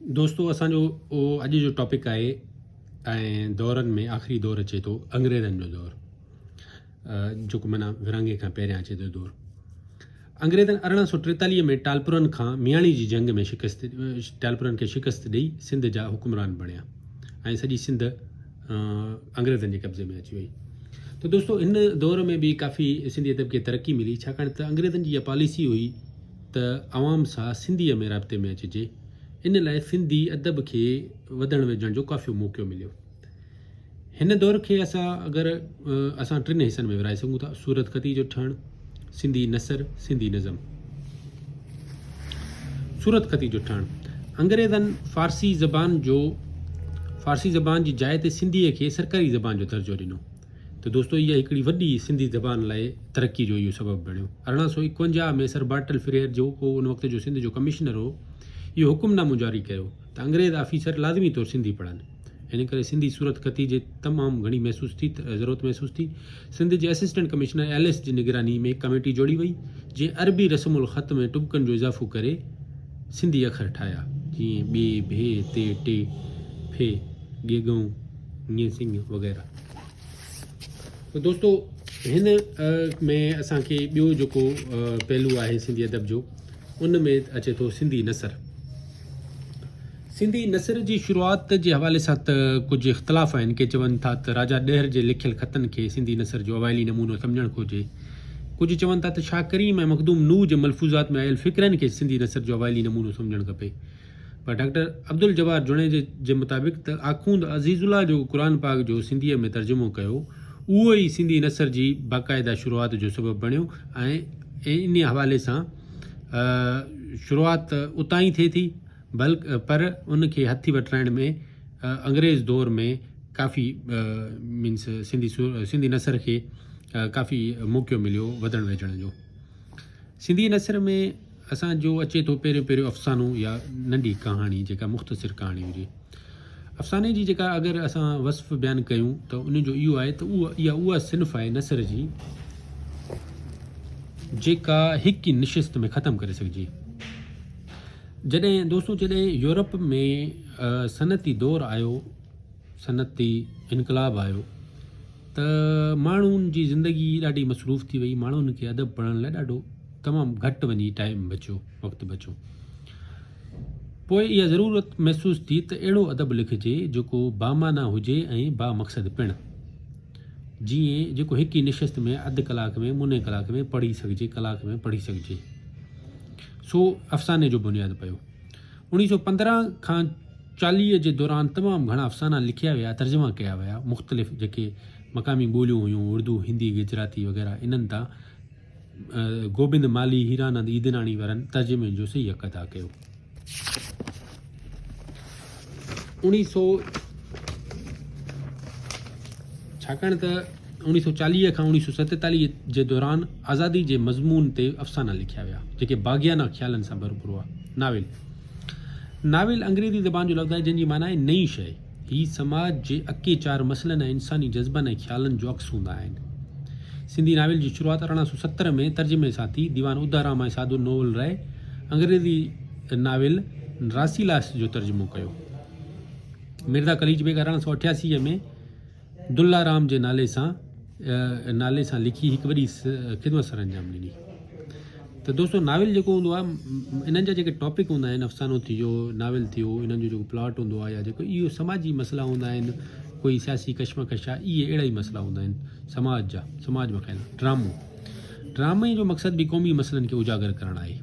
दोस्तो असांजो अॼु जो टॉपिक आहे ऐं दौरनि में आख़िरी दौरु अचे थो अंग्रेज़नि जो दौरु, जेको माना विरहाङे खां पहिरियां अचे थो दौरु। अंग्रेज़नि 1843 में टालपुरनि खां मियाणी जी जंग में टालपुरनि खे शिकस्त ॾेई सिंध जा हुकुमरान बणिया ऐं सॼी सिंध अंग्रेज़नि जे कब्ज़े में अची वई। त दोस्तो हिन दौर में बि काफ़ी सिंधी अदब खे तरक़ी मिली, छाकाणि त अंग्रेज़नि जी इहा पॉलिसी हुई त आवाम सां सिंधीअ में राब्ते में अचिजे। इन लाइ सिंधी अदब खे वधण वेझण जो काफ़ी मौक़ो मिलियो। हिन दौर खे असां टिनि हिसनि में विराए सघूं था: सूरत ख़ती जो ठहणु, सिंधी नसर, सिंधी नज़म। सूरत ख़ती जो ठहणु अंग्रेज़नि फ़ारसी ज़बान जी जाइ ते सिंधीअ खे सरकारी ज़बान जो दर्जो ॾिनो। त दोस्तो इहा हिकिड़ी वॾी सिंधी ज़बान लाइ तरक़ी जो इहो सबबु बणियो। 1851 में सर बार्टल फिरेर जो को उन वक़्त जो सिंध जो कमिश्नर हो, इहो हुकुमनामो जारी कयो त अंग्रेज़ ऑफिसर लाज़मी तौरु सिंधी पढ़नि। इन करे सिंधी सूरत ख़ती जे तमामु घणी ज़रूरत महसूस थी। सिंध जे असिस्टेंट कमिश्नर एलिस जी निगरानी में कमेटी जोड़ी वई, जंहिं अरबी रस्मुल ख़त में टुबकनि जो इज़ाफ़ो करे सिंधी अखर ठाहिया, जीअं ॿे, भे, ते, टे, फे, गेगऊं, ञ, सिंह वग़ैरह। त दोस्तो हिन में असांखे ॿियो जेको पहलू आहे सिंधी अदब जो, उन में अचे थो सिंधी नसर। सिंधी नसर जी शुरूआति जे हवाले सां त कुझु इख़्तिलाफ़ आहिनि। के चवनि था त राजा ॾहर जे लिखियल ख़तनि खे सिंधी नसर जो अवाइली नमूनो सम्झणु घुरिजे। कुझु चवनि था त शाह करीम ऐं मखदूम नूह जे मलफ़ूज़ात में आयल फ़िक्रनि खे सिंधी नसर जो अवाइली नमूनो सम्झणु खपे। पर डॉक्टर अब्दुल जवार जुणे जे मुताबिक़ त आख़ूंद अज़ीज़ुल्लाह जो क़ुरान पाक जो सिंधीअ में तर्जुमो कयो, उहो ई सिंधी नसर जी बाक़ाइदा शुरूआति जो सबबु बणियो ऐं इन हवाले सां शुरूआति उतां ई थिए थी, पर उनखे हथी वठाइण में अंग्रेज़ दौर में काफ़ी सिंधी नसर खे काफ़ी मौक़ो मिलियो वधण वेझण जो। सिंधी नसर में असांजो अचे थो पहिरियों अफ़सानो या नंढी कहाणी, जेका मुख़्तसिर कहाणी हुजे। अफ़साने जी जेका अगरि असां वस्फ़ बयानु कयूं त उनजो इहो आहे त उहा सिन्फ़ आहे नसर जी जेका हिकु ई निशिस्त में ख़तमु करे सघिजे। जॾहिं यूरोप में सनती दौरु आयो, सनती इनकलाब आयो, त माण्हुनि जी ज़िंदगी ॾाढी मसरूफ़ थी वई। माण्हुनि खे अदब पढ़ण लाइ ॾाढो तमामु घटि वक़्तु बचियो। पोइ इहा ज़रूरत महसूस थी त अहिड़ो अदब लिखिजे जेको बामाना हुजे ऐं बामक़सद पिणु, जेको हिकु ई निशिस्त में अधु कलाक में, मुने कलाक में पढ़ी सघिजे, कलाक में पढ़ी सघिजे। सो अफ़साने जो बुनियादु पियो। 1915 खां 40 जे दौरान तमामु घणा अफ़साना लिखिया विया, तर्जुमा कया विया। मुख़्तलिफ़ जेके मक़ामी ॿोलियूं हुयूं, उर्दू, हिंदी, गुजराती वग़ैरह, इन्हनि तां गोबिंद माली, हीरानंद ईदनाणी वारनि तर्जुमे जो सही हक़ अदा कयो। छाकाणि त 1940 खां 1947 जे दौरान आज़ादी जे मज़मून ते अफ़साना लिखिया विया, जेके बाग़ियाना ख़्यालनि सां भरपूर हुआ। नाविल अंग्रेज़ी ज़बान जो लफ़्ज़ आहे जंहिंजी माना आहे नई शइ। हीअ समाज जे अके चार मसइलनि ऐं इंसानी जज़्बनि ऐं ख़्यालनि जो अक्स हूंदा आहिनि। सिंधी नाविल जी शुरूआति 1870 में तर्जुमे सां थी। दीवान उदाराम ऐं साधू नोवल राय अंग्रेज़ी नाविल रासीलास जो तर्जुमो कयो। मिर्ज़ा कलीज बेग 1888 में दुल्लाराम जे नाले सां लिखी हिकु वॾी ख़िदमत सर अंजाम ॾिनी। त दोस्तो नाविल जेको हूंदो आहे, इन्हनि जा जेके टॉपिक हूंदा आहिनि, अफ़सानो थी वियो, नाविल थी वियो, इन्हनि जो जेको प्लॉट हूंदो आहे या जेको इहो समाजी मसइला हूंदा आहिनि, कोई सियासी कशमकश आहे, इहे अहिड़ा ई मसइला हूंदा आहिनि समाज में ख़्याल। ड्रामे जो मक़सदु बि क़ौमी मसइलनि खे उजागर करणु आहे।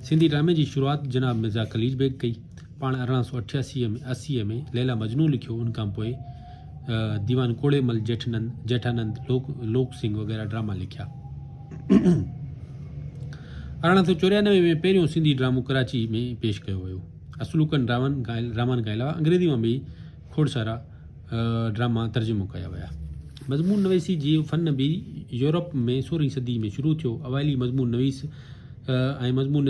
सिंधी ड्रामे जी शुरूआति जनाब मिर्ज़ा कलीज बेग कई। पाण 1880 में लैला मजनू लिखियो। उन खां पोइ दीवान कोड़ेमल, जेठानंद, लोक सिंह वग़ैरह ड्रामा लिखिया। 1894 में पहिरियों सिंधी ड्रामो कराची में पेश कयो वियो। असलूकनि ड्रामनि खां अलावा अंग्रेज़ी में बि खोड़ सारा ड्रामा तर्जुमो कया विया। मज़मून नवीसी जी फ़न बि यूरोप में 16वीं सदी में शुरू थियो। अवाइली मज़मून नवीस ऐं मज़मून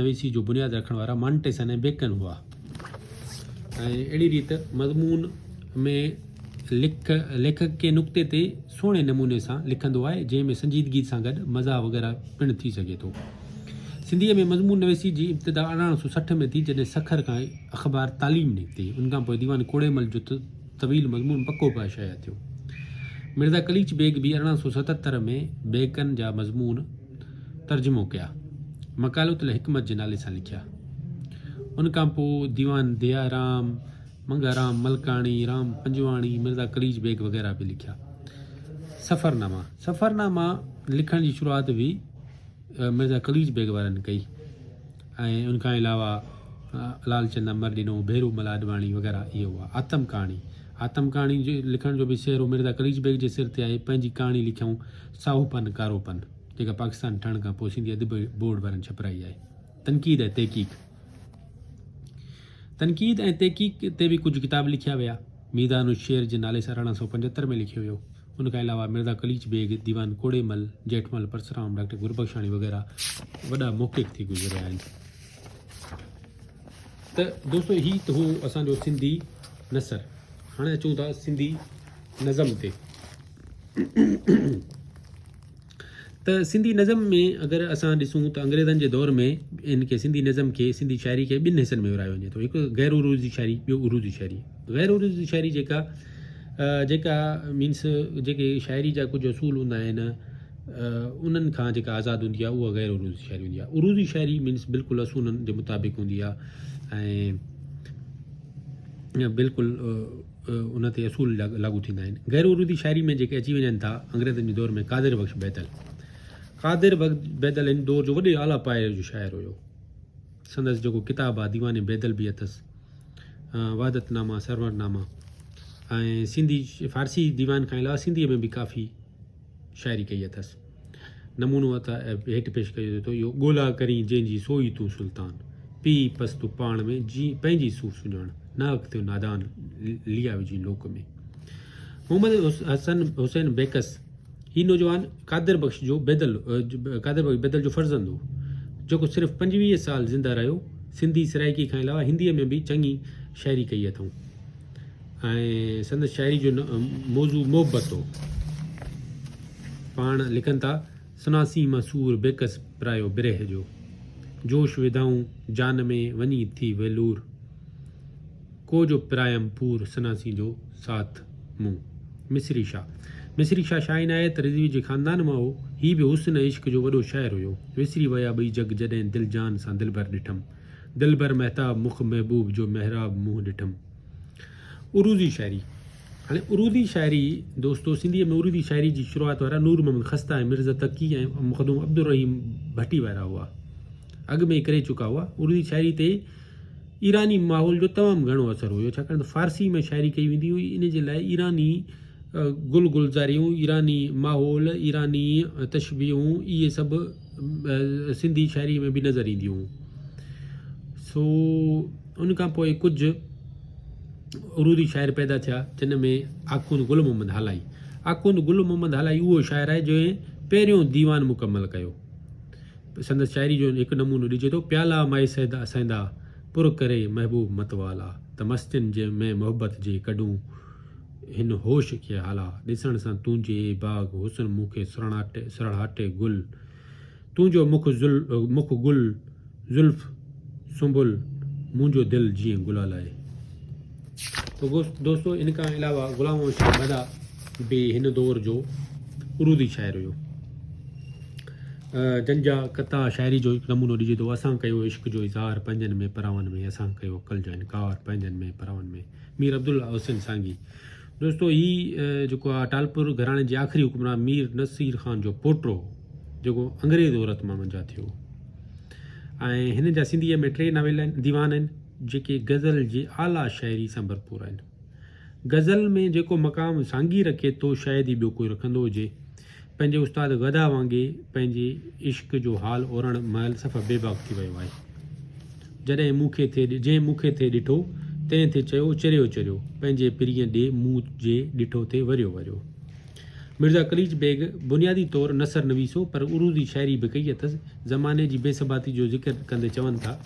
नवीसी जो बुनियादु रखण वारा मॉन्टेसन ऐं बेकन हुआ। ऐं अहिड़ी रीति मज़मून में लेखक के नुक़्ते ते सुहिणे नमूने सां लिखंदो आहे, जंहिंमें संजीदगी सां गॾु मज़ा वग़ैरह पिणु थी सघे थो। सिंधीअ में मज़मून नवेसी जी इब्तिदा 1860 में थी, जॾहिं सखर खां अख़बार तालीम निकिती। उनखां पोइ दीवान कोड़ेमल जो तवील मज़मून पको पाए शाया थियो। मिर्ज़ा कलीच बेग बि 1877 में बेगन जा मज़मून तर्जुमो कया, मकालतुल हिकमत जे नाले सां लिखिया। उनखां पोइ दीवान दयाराम, मंगाराम मलकाणी, राम पंजवाणी, मिर्ज़ा कलीच बेग वग़ैरह बि लिखिया। सफ़रनामा लिखण जी शुरूआति बि मिर्ज़ा कलीच बेग वारनि कई, ऐं उनखां अलावा लालचंद अमर ॾिनो, भेरूमल आडवाणी वग़ैरह इहो हुआ। आतम कहाणी जे लिखण जो बि सिहरो मिर्ज़ा कलीच बेग जे सिर ते आहे। पंहिंजी कहाणी लिखियऊं साहूपन कारोपन, जेका पाकिस्तान ठहण खां पोइ सिंधी अदब बोर्ड वारनि छपराई आहे। तनक़ीद ऐं तहक़ीक़ ते बि कुझु किताब लिखिया विया। मीदान शेर जे नाले सां 1875 में लिखियो वियो। उनखां अलावा मिर्ज़ा कलीच बेग, दीवान कोड़ेमल, जेठमल परसराम, डॉक्टर गुरबख्शाणी वग़ैरह वॾा मौक़िक़ थी गुज़रिया आहिनि। त दोस्तो हीउ त हो असांजो सिंधी नसर। हाणे अचूं था सिंधी नज़म ते। त सिंधी नज़म में अगरि असां ॾिसूं त अंग्रेज़नि जे दौर में इनखे सिंधी नज़म खे, सिंधी शाइरी खे ॿिनि हिसनि में विरायो वञे थो। हिकु गैर उरूज़ी शाइरी, ॿियो उरूज़ी शाइरी। गैर उरूज़ी शाइरी जेका मीन्स जेके शाइरी जा कुझु असूल हूंदा आहिनि, उन्हनि खां जेका आज़ादु हूंदी आहे, उहा गैर उरूज़ी शाइरी हूंदी आहे। उरूज़ी शाइरी मीन्स बिल्कुलु असूलनि जे मुताबिक़ हूंदी आहे ऐं बिल्कुलु उन ते असूल लागू थींदा आहिनि। गैर उरूज़ी शाइरी में जेके अची वञनि था अंग्रेज़नि जे दौर में, क़ादिर बख़्श बैदल इन दौर जो वॾे आला पाए जो शाइर हुयो। संदसि जेको किताबु आहे दीवान बैदल बि अथसि, वादतनामा, सरवरनामा, ऐं सिंधी फ़ारसी दीवान खां अलावा सिंधीअ में बि काफ़ी शाइरी कई अथसि। नमूनो हेठि पेश कयो थो, इहो ॻोल्हा करी जंहिंजी सोई तूं सुल्तान, पी पस्तु पाण में जी पंहिंजी सूफ़ सुञाण, नाक थियो नादान लिया विझी लोक में। मोहम्मद हुसैन बेकस ही नौजवान क़ादिर बख़्श बैदल जो फर्ज़ंद हो, जेको सिर्फ़ु 25 साल ज़िंदा रहियो। सिंधी सराइकी खां अलावा हिंदीअ में बि चङी शाइरी कई अथऊं ऐं संदसि शाइरी जो मौज़ू मोहबत हो। पाण लिखनि था, सनासी मसूर बेकस प्रायो बिरह जो, जोश विधाऊं जान में वञी थी वेलूर, को जो प्रायम पूर सनासी जो साथ मूं। मिसरी शाह शाइनायत रिज़वी जे ख़ानदान मां हो। हीउ बि हुस्न इश्क़ जो वॾो शाइर हुयो। विसरी विया ॿई जग जॾहिं दिलि जान सां दिलबर ॾिठमि, दिलबर महताब मुख महबूब जो महराब मुंहुं ॾिठमि। उरूज़ी शाइरी। हाणे उरूज़ी शाइरी दोस्तो, सिंधीअ में उरूज़ी शाइरी जी शुरूआति वारा नूर मोहम्मद ख़स्ता ऐं मिर्ज़ा तक़ी ऐं मुख़दूम अब्दुर रहीम भट्टी वारा हुआ, अॻु में ई करे चुका हुआ। उरूज़ी शाइरी ते ईरानी माहौल जो तमामु घणो असरु हुयो, छाकाणि त फ़ारसी में शाइरी कई वेंदी हुई। इन जे लाइ ईरानी गुलज़ारियूं, ईरानी माहौल, ईरानी तशबीहूं, इहे सभु सिंधी शाइरी में बि नज़र ईंदियूं हुयूं। सो उनखां पोइ कुझु उरूज़ी शाइर पैदा थिया, जिन में आखुंद गुल मोहम्मद हालाई उहो शाइर आहे जंहिं पहिरियों दीवान मुकमल कयो। संदसि शाइरी जो हिकु नमूनो ॾिजे थो, प्याला माए सैंदा पुर करे महबूब मतवाला, त मस्तिन जे में मोहबत जे कढूं हिन होश खे हाला, ॾिसण सां तुंहिंजे बाग़ हुस्न मूंखे सरहाटे गुल, तुंहिंजो मुख गुल ज़ुल्फ़ सुंबुल, मुंहिंजो दिलि जीअं गुलाल आहे। तो दोस्तो इन खां अलावा ग़ुलाम शाह बदा बि हिन दौर जो उरूज़ी शाइर हुयो। जंजा कता शाइरी जो हिकु नमूनो ॾिजे थो, असां कयो इश्क़ जो इज़हार पंजनि में परावन में, असां कयो अक़ल जो इनकार पंजनि में परावन में। मीर अब्दुल्ला हुसैन सांगी। दोस्तो ही जेको आहे टालपुर घराणे जे आख़िरी हुक्मरान मीर नसीर ख़ान जो पोटो, जेको अंग्रेज़ औरत मां मंझा थियो। ऐं हिन जा सिंधीअ में 3 नावेल आहिनि, दीवान आहिनि, जेके गज़ल जे आला शाइरी सां भरपूर आहिनि। गज़ल में जेको मक़ाम सांगी रखे थो, शायदि ई ॿियो कोई रखंदो हुजे। पंहिंजे उस्ताद गदा वांगुरु पंहिंजे इश्क़ जो हाल ओरण महिल सफ़ा बेबाक थी वियो आहे। जंहिं मूंखे थे ॾिठो, तंहिं थे चयो चरियो पंहिंजे पिरीअ ॾे मूं जे ॾिठो थे वरियो। मिर्ज़ा कलीच बेग बुनियादी तौरु नसर नवीसो, पर उरूज़ी शाइरी बि कई अथसि। ज़माने जी बेसबाती जो ज़िक्र कंदे चवनि था,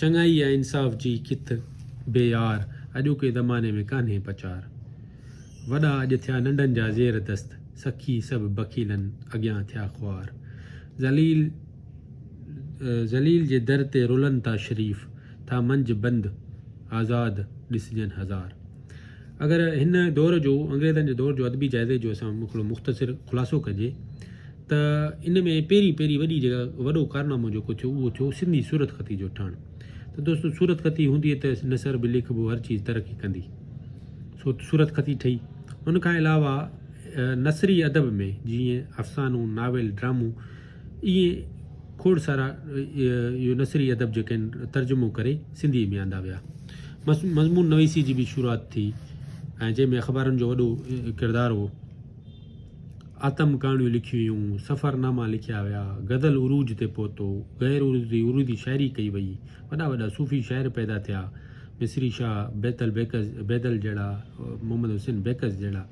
चङाई ऐं इंसाफ़ जी किथ बेयार, अॼोके ज़माने में कान्हे पचार, वॾा अॼु थिया नंढनि जा ज़ेर दस्त, सखी सभु बकीलनि अॻियां थिया ख़्वार, ज़लील जे दर ते रुलनि था शरीफ़ था मंझ बंदि आज़ाद ॾिसजनि हज़ार। अगरि हिन दौर जो अंग्रेज़नि जे दौर जो अदबी जाइज़े जो असां हिकिड़ो मुख़्तसिर ख़ुलासो कजे त इन में पहिरीं वॾी जेका वॾो कारनामो जेको थियो उहो थियो सिंधी सूरत ख़ती जो ठहणु। त दोस्तो सूरत ख़ती हूंदी त नसर बि लिखिबो हर चीज़ तरक़ी कंदी। सो सूरत ख़ती ठही। उन खां अलावा नसरी अदब में जीअं अफ़सानो नावेल ड्रामो इहे खोड़ सारा इहो नसरी अदब जेके आहिनि तर्जुमो करे सिंधी में आंदा विया। मज़मून नवीसी जी बि शुरूआति थी ऐं जंहिंमें अख़बारुनि जो वॾो किरदारु हो। आतम कहाणियूं लिखियूं हुयूं, सफ़रनामा लिखिया विया, गज़ल उरूज ते पहुतो, गैर उरूदी शाइरी कई वई, वॾा सूफ़ी शाइर पैदा थिया, मिसरी शाह बैदल जहिड़ा, मोहम्मद हुसैन बेकस जहिड़ा।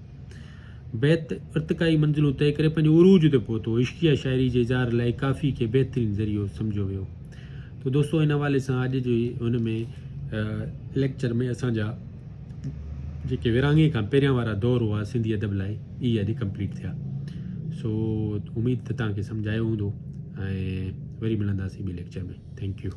बैत इर्तिकाई मंज़िलूं तय करे पंहिंजे उरूज ते पहुतो। इश्किया शाइरी जे इज़हार लाइ काफ़ी खे बहितरीनु ज़रियो सम्झो वियो। तो दोस्तो इन हवाले सां अॼु जो हुन में लेक्चर में असांजा जेके विरहाङे खां पहिरियां वारा दौर हुआ सिंधी अदब लाइ इहे अॼु कंप्लीट थिया। सो उमेद त तव्हांखे सम्झायो हूंदो ऐं वरी मिलंदासीं ॿी लेक्चर में। Thank U.